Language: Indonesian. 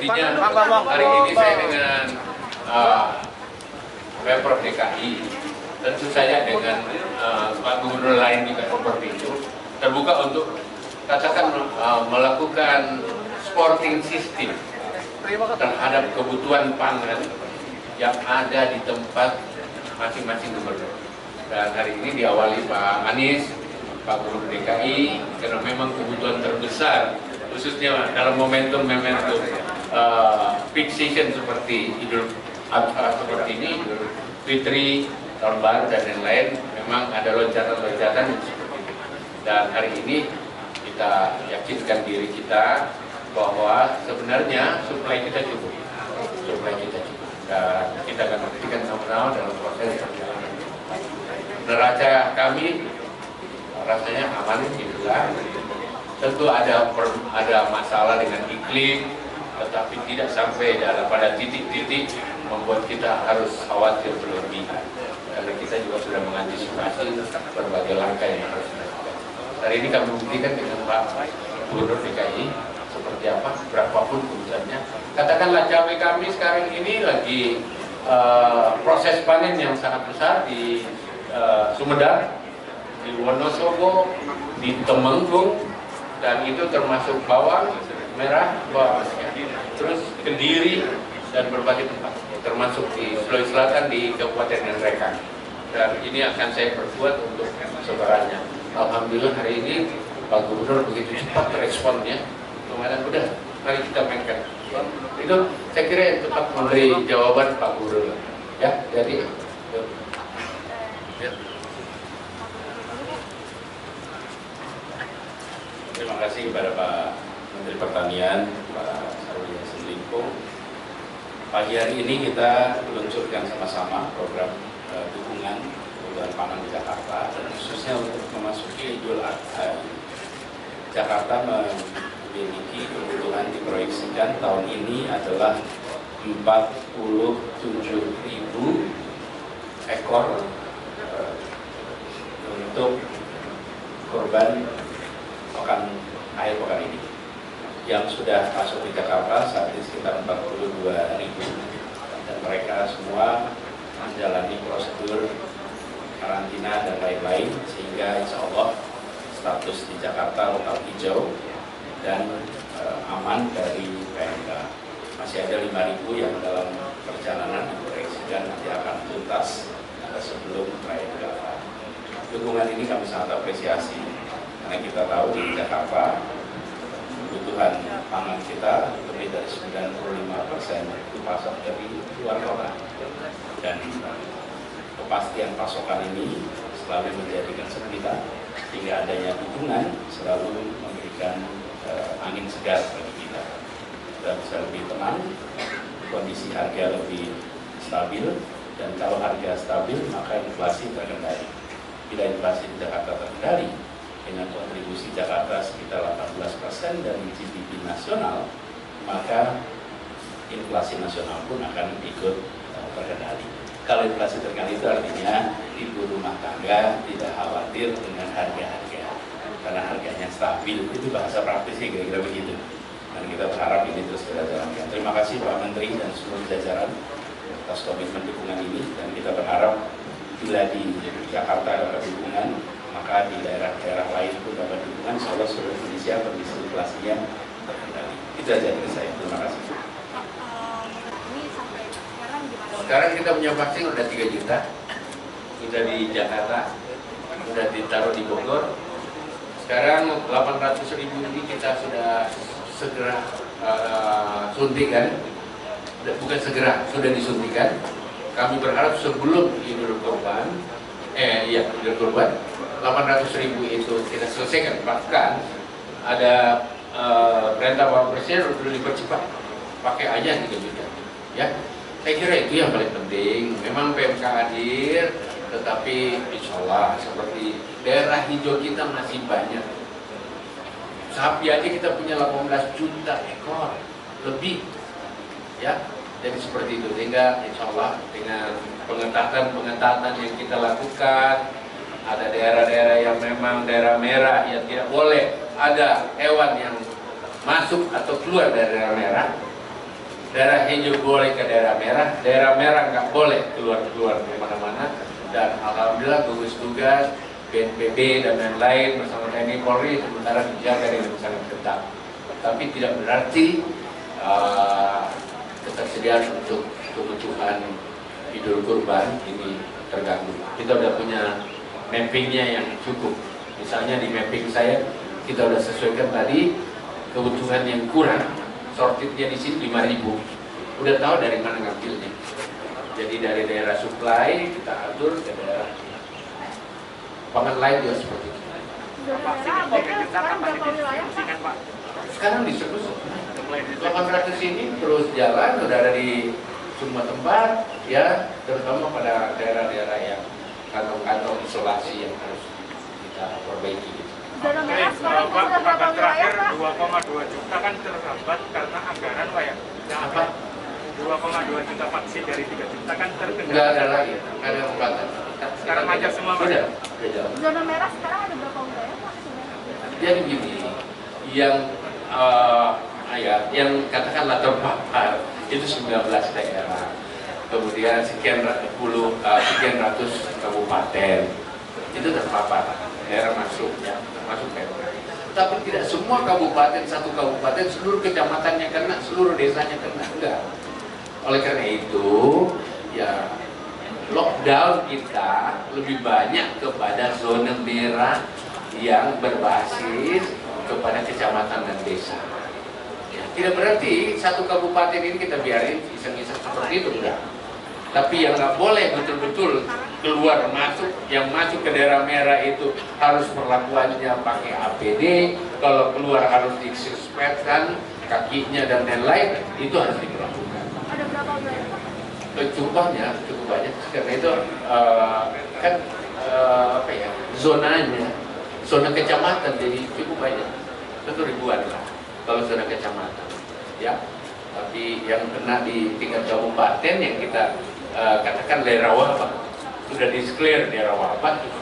Intinya hari ini saya dengan Pemprov DKI, tentu saja dengan Pak Gubernur lain juga seperti itu, terbuka untuk katakan melakukan supporting system terhadap kebutuhan pangan yang ada di tempat masing-masing gubernur. Dan hari ini diawali Pak Anies, Pak Gubernur DKI, karena memang kebutuhan terbesar, khususnya dalam momentum peak season seperti Idul Adha seperti ini, Idul Fitri, Tahun Baru dan lain-lain, memang ada loncatan-loncatan seperti itu. Dan hari ini kita yakinkan diri kita bahwa sebenarnya suplai kita cukup, dan kita akan buktikan sama-sama dalam proses perjalanan. Neraca kami rasanya aman, gitulah. Tentu ada masalah dengan iklim, tetapi tidak sampai pada titik-titik membuat kita harus khawatir berlebihan. Karena kita juga sudah mengantisipasi berbagai langkah yang harus dilakukan. Hari ini kami buktikan dengan Pak Gubernur DKI seperti apa, berapapun keputusannya. Katakanlah cabai kami sekarang ini lagi proses panen yang sangat besar di Sumedang, di Wonosobo, di Temenggung, dan itu termasuk bawang merah, terus Kediri dan berbagai tempat, termasuk di Sulawesi Selatan di Kabupaten Nangrekang. Dan ini akan saya perkuat untuk sebarannya. Alhamdulillah hari ini Pak Gubernur begitu cepat responnya. Kemarin udah, mari kita mainkan. Itu saya kira yang tepat memberi jawaban Pak Gubernur. Ya, jadi. Ya. Terima kasih kepada Pak Menteri Pertanian, Pak Syahrul Yassin Limpo. Pagi hari ini kita meluncurkan sama-sama program dukungan kebutuhan pangan di Jakarta, dan khususnya untuk memasuki Idul Adha. Jakarta memiliki kebutuhan diproyeksikan tahun ini adalah 47.000 ekor untuk korban akhir pekan ini. Yang sudah masuk di Jakarta saat ini sekitar 42.000, dan mereka semua menjalani prosedur karantina dan lain-lain, sehingga insya Allah status di Jakarta lokal hijau dan aman dari PMK. Masih ada 5.000 yang dalam perjalanan diproyeksikan nanti akan tuntas sebelum PMK. Dukungan ini kami sangat apresiasi, karena kita tahu di Jakarta kebutuhan pangan kita lebih dari 95% dipasok dari luar kota, dan kepastian pasokan ini selalu menjadi concern kita, sehingga adanya dukungan selalu memberikan angin segar bagi kita. Kita bisa lebih tenang, kondisi harga lebih stabil, dan kalau harga stabil maka inflasi terkendali. Bila inflasi di Jakarta terkendali dengan kontribusi Jakarta sekitar 18% dari GDP nasional, maka inflasi nasional pun akan ikut terkendali. Kalau inflasi terkendali itu artinya ibu rumah tangga tidak khawatir dengan harga-harga, karena harganya stabil. Itu bahasa praktisnya kira-kira begitu. Dan kita berharap ini terus kita jalankan. Terima kasih Pak Menteri dan seluruh jajaran atas komitmen dukungan ini, dan kita berharap bila di Jakarta dapat dukungan, maka di daerah-daerah lain pun dapat dukungan. Insya Allah seluruh Indonesia kondisi inflasinya terkendali. Itu aja dari saya. Terima kasih. Sekarang kita punya vaksin udah 3 juta, sudah di Jakarta, sudah ditaruh di Bogor. Sekarang 800.000 ini kita sudah segera suntikan, bukan segera, sudah disuntikan. Kami berharap sebelum Idul Kurban, Idul Kurban, 800.000 itu kita selesaikan. Bahkan ada perintah Bapak Presiden untuk dipercepat, pakai aja 3 juta. Ya, saya kira itu yang paling penting. Memang PMK hadir, tetapi insya Allah seperti daerah hijau kita masih banyak. Sapi aja kita punya 18 juta ekor lebih, ya. Jadi seperti itu, sehingga insya Allah dengan pengetatan yang kita lakukan, ada daerah-daerah yang memang daerah merah yang tidak boleh ada hewan yang masuk atau keluar dari daerah merah, daerah hijau boleh ke daerah merah nggak boleh keluar kemana-mana. Dan alhamdulillah gugus tugas, BNPB dan lain-lain bersama TNI Polri sementara dijaga dengan sangat ketat. Tapi tidak berarti ketersediaan untuk kebutuhan Idul Kurban ini terganggu. Kita udah punya mappingnya yang cukup. Misalnya di mapping saya kita udah sesuaikan tadi kebutuhan yang kurang, sortitnya di sini 5.000. Udah tahu dari mana ngambilnya. Jadi dari daerah supply kita atur ke daerah pangan lain juga seperti itu. Sekarang disebut 800 ini terus jalan, sudah ada di semua tempat, ya, terutama pada daerah-daerah yang kantong-kantong isolasi yang harus kita perbaiki. Zona merah sekarang sudah berapa wilayah, Pak? 2,2 juta kan terhambat karena anggaran, Pak, ya? Apa? 2,2 juta vaksin dari 3 juta kan terkendala. Enggak ada lagi, enggak ada hambatan. Sekarang aja semua, Pak. Sudah jalan. Zona merah sekarang ada berapa wilayah, Pak? Jadi gini, yang katakanlah terpapar itu 19 daerah, kemudian sekian ratus kabupaten itu terpapar daerah masuknya, masuk daerah. Tapi tidak semua kabupaten, satu kabupaten seluruh kecamatannya kena, seluruh desanya kena, enggak. Oleh karena itu, ya lockdown kita lebih banyak kepada zona merah yang berbasis kepada kecamatan dan desa. Ya, tidak berarti satu kabupaten ini kita biarin iseng-iseng seperti itu, enggak. Tapi yang nggak boleh betul-betul keluar masuk, yang masuk ke daerah merah itu harus perlakuannya pakai APD, kalau keluar harus disuspendkan kakinya dan lain-lain, itu harus diberlakukan. Ada berapa wilayah, Pak? Jumlahnya cukup banyak, karena itu zonanya, zona kecamatan, jadi cukup banyak, itu ribuan lah kalau zona kecamatan, ya. Tapi yang kena di tingkat kabupaten yang kita katakan daerah wabah, sudah declare daerah wabah itu